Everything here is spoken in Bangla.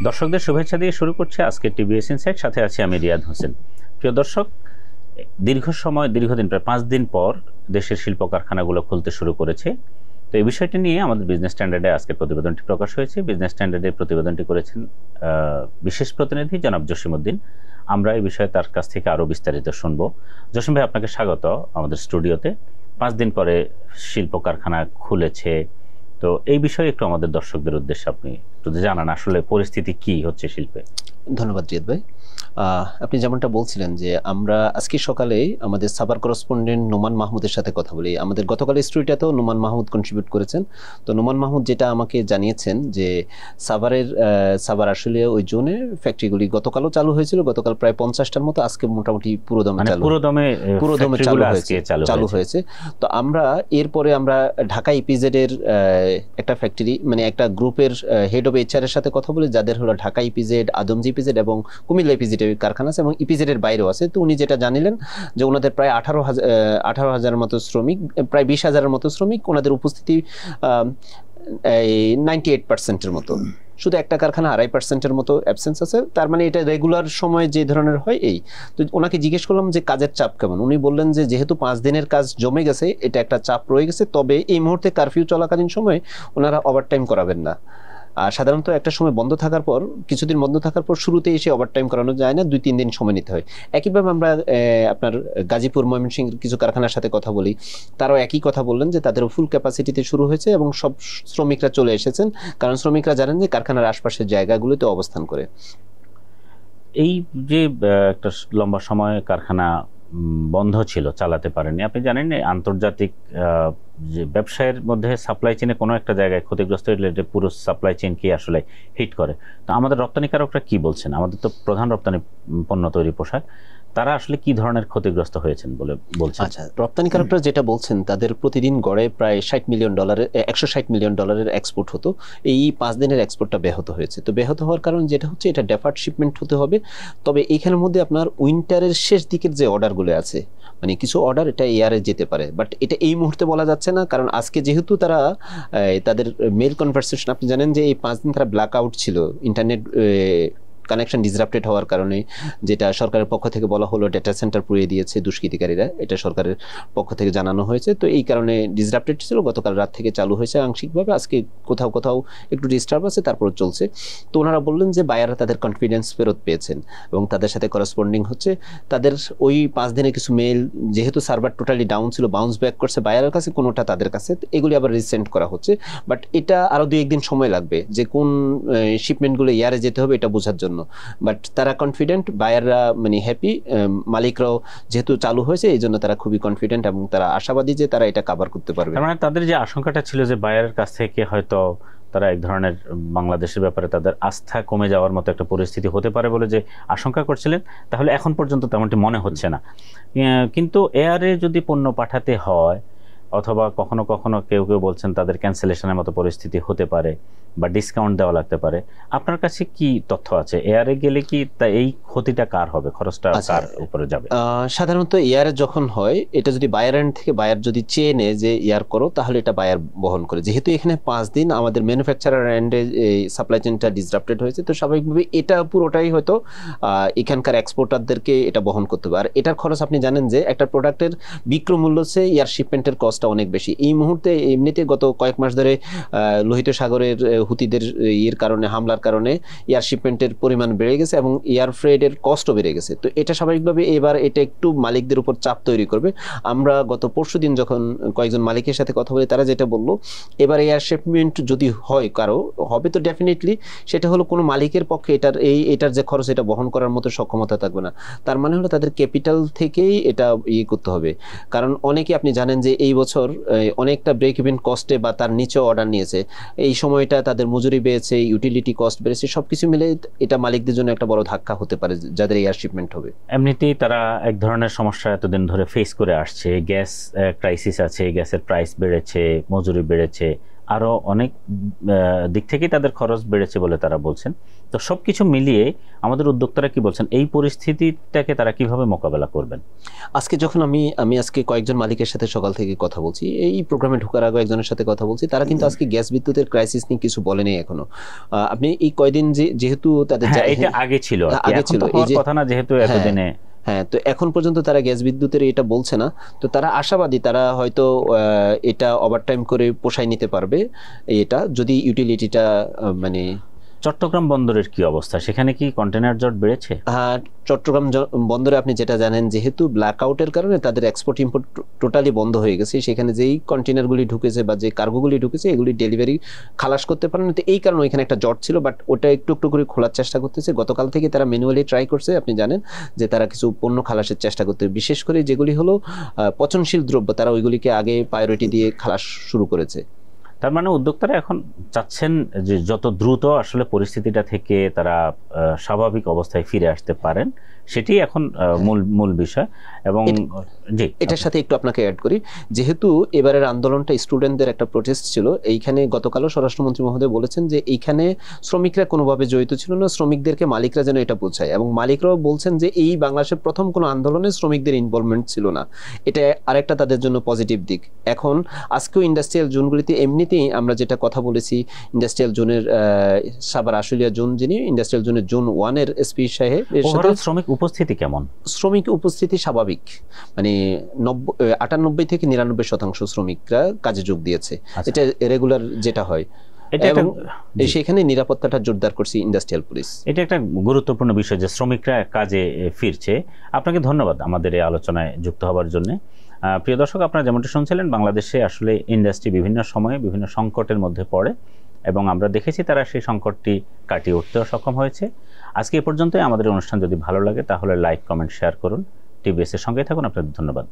দর্শকদের শুভেচ্ছা দিয়ে শুরু করছে আজকে টিভিএস ইনসাইট, সাথে আছি আমি রিয়াদ হোসেন। প্রিয় দর্শক, দীর্ঘদিন প্রায় 5 দিন পর দেশের শিল্প কারখানাগুলো খুলতে শুরু করেছে। তো এই বিষয়টি নিয়ে আমাদের বিজনেস স্ট্যান্ডার্ডে আজকে প্রতিবেদনটি প্রকাশ হয়েছে। বিজনেস স্ট্যান্ডার্ডে প্রতিবেদনটি করেছেন বিশেষ প্রতিনিধি জনাব জসিমউদ্দিন। আমরা এই বিষয়ে তার কাছ থেকে আরও বিস্তারিত শুনবো। জসিম ভাই, আপনাকে স্বাগত আমাদের স্টুডিওতে। 5 দিন পরে শিল্প কারখানা খুলেছে, তো এই বিষয়ে একটু আমাদের দর্শকদের উদ্দেশ্যে আপনি একটু জানান আসলে পরিস্থিতি কি হচ্ছে শিল্পে। ধন্যবাদ রিয়াদ ভাই। আপনি যেমনটা বলছিলেন যে আমরা আজকে সকালে আমাদের সাভার করেসপন্ডেন্ট নোমান মাহমুদের সাথে কথা বলি। আমাদের গতকালের স্টোরিটাতেও নোমান মাহমুদ কন্ট্রিবিউট করেছেন। তো নোমান মাহমুদ যেটা আমাকে জানিয়েছেন যে সাভার আসলে ওই জোনে ফ্যাক্টরিগুলি গতকালও চালু হয়েছিল, গতকাল প্রায় 50টার মতো, আজকে মোটামুটি পুরোদমে চালু হয়েছে। তো আমরা এরপরে আমরা ঢাকা ইপিজেড এর একটা ফ্যাক্টরি, মানে একটা গ্রুপের হেড অফ এইচআর এর সাথে কথা বলি, যাদের হলো ঢাকা ইপিজেড, আদমজি ইপিজেড এবং কুমিল্লা ইপিজেড কারখানা আছে, এবং ইপিজেড এর বাইরেও আছে। তো উনি যেটা জানিলেন যে ওনাদের প্রায় 18,000 মতো শ্রমিক, প্রায় 20,000-এর মতো শ্রমিক, ওনাদের উপস্থিতি 98%-এর মতো। শুধু একটা কারখানা 2.5%-এর মতো অ্যাবসেন্স আছে। তার মানে এটা রেগুলার সময় যে ধরনের হয় এই। তো ওনাকে জিজ্ঞেস করলাম যে কাজের চাপ কেমন। উনি বললেন যে যেহেতু 5 দিনের কাজ জমে গেছে, এটা একটা চাপ রয়ে গেছে, তবে এই মুহূর্তে কারফিউ চলাকালীন সময়ে ওনারা ওভারটাইম করাবেন না। আর সাধারণত একটা সময় বন্ধ থাকার পর, কিছুদিন বন্ধ থাকার পর শুরুতে এসে ওভারটাইম করানো যায় না, 2-3 দিন সময় নিতে হয়। একইভাবে আমরা আপনার গাজীপুর, ময়মনসিংহ কিছু কারখানার সাথে কথা বলি, তারাও একই কথা বললেন যে তাদেরও ফুল ক্যাপাসিটিতে শুরু হয়েছে এবং সব শ্রমিকরা চলে এসেছেন, কারণ শ্রমিকরা জানেন যে কারখানার আশপাশের জায়গাগুলোতে অবস্থান করে। এই যে একটা লম্বা সময় কারখানা বন্ধ ছিল, চালাতে পারেনি, আপনি জানেন আন্তর্জাতিক যে ব্যবসায়ের মধ্যে সাপ্লাই চেনে কোনো একটা জায়গায় ক্ষতিগ্রস্ত হলে পুরো সাপ্লাই চেইন কি আসলে হিট করে। তো আমাদের রপ্তানিকারকরা কি বলছেন? আমাদের তো প্রধান রপ্তানি পণ্য তৈরি পোশাক, তারা আসলে কি ধরনের ক্ষতিগ্রস্ত হয়েছেন বলে বলছেন? আচ্ছা, রপ্তানিকারকরা যেটা বলছেন, তাদের প্রতিদিন গড়ে প্রায় $160 মিলিয়ন এক্সপোর্ট হতো। এই 5 দিনের এক্সপোর্টটা ব্যাহত হয়েছে। তো ব্যাহত হওয়ার কারণ যেটা হচ্ছে, এটা ডেফার্ড শিপমেন্ট হতে হবে। তবে এখানের মধ্যে আপনার উইন্টারের শেষ দিকের যে অর্ডারগুলো আছে, মানে কিছু অর্ডার এটা এয়ারে যেতে পারে, বাট এটা এই মুহূর্তে বলা যাচ্ছে না। কারণ আজকে যেহেতু তারা তাদের মেল কনভারসেশন, আপনি জানেন যে এই 5 দিন তারা ব্ল্যাক আউট ছিল, ইন্টারনেট কানেকশন ডিসরাপ্টেড হওয়ার কারণে, যেটা সরকারের পক্ষ থেকে বলা হলো ডেটা সেন্টার পুড়িয়ে দিয়েছে দুষ্কৃতিকারীরা, এটা সরকারের পক্ষ থেকে জানানো হয়েছে। তো এই কারণে ডিসরাপ্টেড ছিল, গতকাল রাত থেকে চালু হয়েছে আংশিকভাবে, আজকে কোথাও কোথাও একটু ডিস্টার্ব আছে, তারপর চলছে। তো ওনারা বললেন যে বায়াররা তাদের কনফিডেন্স ফেরত পেয়েছেন এবং তাদের সাথে করেসপন্ডিং হচ্ছে। তাদের ওই 5 দিনে কিছু মেল, যেহেতু সার্ভার টোটালি ডাউন ছিল, বাউন্স ব্যাক করছে বায়ারের কাছে, কোনোটা তাদের কাছে, এগুলি আবার রিসেন্ড করা হচ্ছে। বাট এটা আরও 2-1 দিন সময় লাগবে যে কোন শিপমেন্টগুলো এয়ারে যেতে হবে এটা বোঝার জন্য। বাট তারা কনফিডেন্ট, বায়াররা মানে হ্যাপি, মালিকরাও যেহেতু চালু হয়েছে এই জন্য তারা খুবই কনফিডেন্ট এবং তারা আশাবাদী যে তারা এটা কভার করতে পারবে। মানে তাদের যে আশঙ্কাটা ছিল যে বায়ারের কাছ থেকে হয়তো তারা এক ধরনের বাংলাদেশের ব্যাপারে তাদের আস্থা কমে যাওয়ার মতো একটা পরিস্থিতি হতে পারে বলে যে আশঙ্কা করছিলেন, তাহলে এখন পর্যন্ত তেমনটি মনে হচ্ছে না। কিন্তু এয়ারে যদি পণ্য পাঠাতে হয়, অথবা কখনো কখনো কেউ কেউ বলছেন তাদের ক্যান্সেলেশনের মতো পরিস্থিতি হতে পারে বা ডিসকাউন্ট দেওয়া লাগতে পারে, আপনার কাছে কি তথ্য আছে? এয়ারে গেলে কি এই ক্ষতিটা কার হবে, খরচটা কার উপরে যাবে? সাধারণত এয়ারে যখন হয়, এটা যদি বায়ার এন্ড থেকে বায়ার যদি চেয়ে নেয় যে এয়ার করো, তাহলে এটা বায়ার বহন করে। যেহেতু এখানে 5 দিন আমাদের ম্যানুফ্যাকচারার এন্ডে সাপ্লাই চেইনটা ডিসরাপ্টেড হয়েছে, তো স্বাভাবিকভাবে এটা পুরোটাই হয়তো এখানকার এক্সপোর্টারদেরকে এটা বহন করতে হবে। আর এটার খরচ আপনি জানেন যে একটা প্রোডাক্টের বিক্রয় মূল্য চেয়ে এয়ার শিপমেন্টের কস্টটা অনেক বেশি। এই মুহূর্তে এমনিতে গত কয়েক মাস ধরে লোহিত সাগরের হুতিদের কারণে, হামলার কারণে এয়ার শিপমেন্টের পরিমাণ বেড়ে গেছে এবং এয়ার ফ্রেটের কস্টও বেড়ে গেছে। তো এটা স্বাভাবিকভাবে এবার এটা একটু মালিকদের উপর চাপ তৈরি করবে। আমরা গত পরশুদিন যখন কয়েকজন মালিকের সাথে কথা বলি, তারা যেটা বললো, এবার এয়ার শিপমেন্ট যদি হয় কারো হবে, তো ডেফিনেটলি সেটা হলো কোনো মালিকের পক্ষে এটার যে খরচ এটা বহন করার মতো সক্ষমতা থাকবে না। তার মানে হলো তাদের ক্যাপিটাল থেকেই এটা করতে হবে। কারণ অনেকে আপনি জানেন যে এই বছর অনেকটা ব্রেক ইভেন কস্টে বা তার নিচে অর্ডার নিয়েছে। এই সময়টা তাদের মজুরি বেড়েছে, ইউটিলিটি কস্ট বেড়েছে, সবকিছু মিলে এটা মালিকদের জন্য একটা বড় ধাক্কা হতে পারে যাদের এয়ার শিপমেন্ট হবে। এমনিতেই তারা এক ধরনের সমস্যা এতদিন ধরে ফেস করে আসছে, গ্যাস ক্রাইসিস আছে, গ্যাসের প্রাইস বেড়েছে, মজুরি বেড়েছে, আরও অনেক দিক থেকেই তাদের খরচ বেড়েছে বলে তারা বলছেন। তো সব কিছু মিলিয়ে আমাদের উদ্যোক্তারা কি বলছেন, এই পরিস্থিতিটাকে তারা কিভাবে মোকাবেলা করবেন? আজকে যখন আমি আজকে কয়েকজন মালিকের সাথে সকাল থেকে কথা বলছি, এই প্রোগ্রামে ঢোকার আগে একজনের সাথে কথা বলছি, তারা কিন্তু আজকে গ্যাস বিদ্যুতের ক্রাইসিস নিয়ে কিছু বলেনি এখনো। আপনি এই কয়দিন যেহেতু তাদের এটা আগে ছিল, আগে ছিল এই যে কথা না, যেহেতু এতদিনে হ্যাঁ, তো এখন পর্যন্ত তারা গ্যাস বিদ্যুতের এটা বলছে না। তো তারা আশাবাদী, তারা হয়তো এটা ওভারটাইম করে পোষায় নিতে পারবে, এটা যদি ইউটিলিটিটা মানে। চট্টগ্রাম বন্দরের কি অবস্থা, সেখানে কি কন্টেনার জট বেড়েছে? হ্যাঁ, চট্টগ্রাম বন্দরে আপনি যেটা জানেন, যেহেতু ব্ল্যাকআউটের কারণে তাদের এক্সপোর্ট ইম্পোর্ট টোটালি বন্ধ হয়ে গেছে, সেখানে যেই কন্টেনারগুলি ঢুকেছে বা যে কার্গোগুলি ঢুকেছে এগুলি ডেলিভারি খালাস করতে পারেন। তো এই কারণে এখানে একটা জট ছিল, বাট ওটা একটু একটু করে খোলার চেষ্টা করতেছে। গতকাল থেকে তারা ম্যানুয়ালি ট্রাই করছে, আপনি জানেন যে তারা কিছু পণ্য খালাসের চেষ্টা করতে, বিশেষ করে যেগুলি হলো পচনশীল দ্রব্য, তারা ওইগুলিকে আগে প্রায়োরিটি দিয়ে খালাস শুরু করেছে। তার মানে উদ্যোক্তারা এখন চাচ্ছেন যে যত দ্রুত আসলে পরিস্থিতিটা থেকে তারা স্বাভাবিক অবস্থায় ফিরে আসতে পারেন, সেটি এখন মূল বিষয়। এবং জি, এটার সাথে একটু আপনাকে অ্যাড করি, যেহেতু এবারের আন্দোলনটা স্টুডেন্টদের একটা প্রোটেস্ট ছিল, এইখানে গতকালও স্বরাষ্ট্রমন্ত্রী মহোদয় বলেছেন যে এইখানে শ্রমিকরা কোনোভাবে জড়িত ছিল না, শ্রমিকদেরকে মালিকরা যেন এটা বোঝায়। এবং মালিকরাও বলছেন যে এই বাংলাদেশের প্রথম কোনো আন্দোলনে শ্রমিকদের ইনভলভমেন্ট ছিল না, এটা আরেকটা তাদের জন্য পজিটিভ দিক। এখন আজকেও ইন্ডাস্ট্রিয়াল জোনগুলিতে এমনিতেই আমরা যেটা কথা বলেছি, ইন্ডাস্ট্রিয়াল জোনের সাভার আশুলিয়া জোন, যিনি ইন্ডাস্ট্রিয়াল জোনের জোন 1 এর এসপি সাহেব, শ্রমিক উপস্থিতি কেমন? শ্রমিক উপস্থিতি স্বাভাবিক, মানে 98 থেকে 99% শ্রমিকরা কাজে যোগ দিয়েছে, এটা রেগুলার যেটা হয়। এবং সেখানে নিরাপত্তাটা জোরদার করছে ইন্ডাস্ট্রিয়াল পুলিশ। এটা একটা গুরুত্বপূর্ণ বিষয় যে শ্রমিকরা কাজে ফিরছে। আপনাকে ধন্যবাদ আমাদের এই আলোচনায় যুক্ত হওয়ার জন্য। প্রিয় দর্শক, আপনারা যেমনটা শুনছিলেন, বাংলাদেশে আসলে ইন্ডাস্ট্রি বিভিন্ন সময়ে বিভিন্ন সংকটের মধ্যে পড়ে এবং আমরা দেখেছি তারা সেই সংকটটি কাটিয়ে উঠতেও সক্ষম হয়েছে। আজকে এ পর্যন্তই। আমাদের অনুষ্ঠান যদি ভালো লাগে তাহলে লাইক, কমেন্ট, শেয়ার করুন। টিবিএস এর সঙ্গে থাকুন। আপনাদের ধন্যবাদ।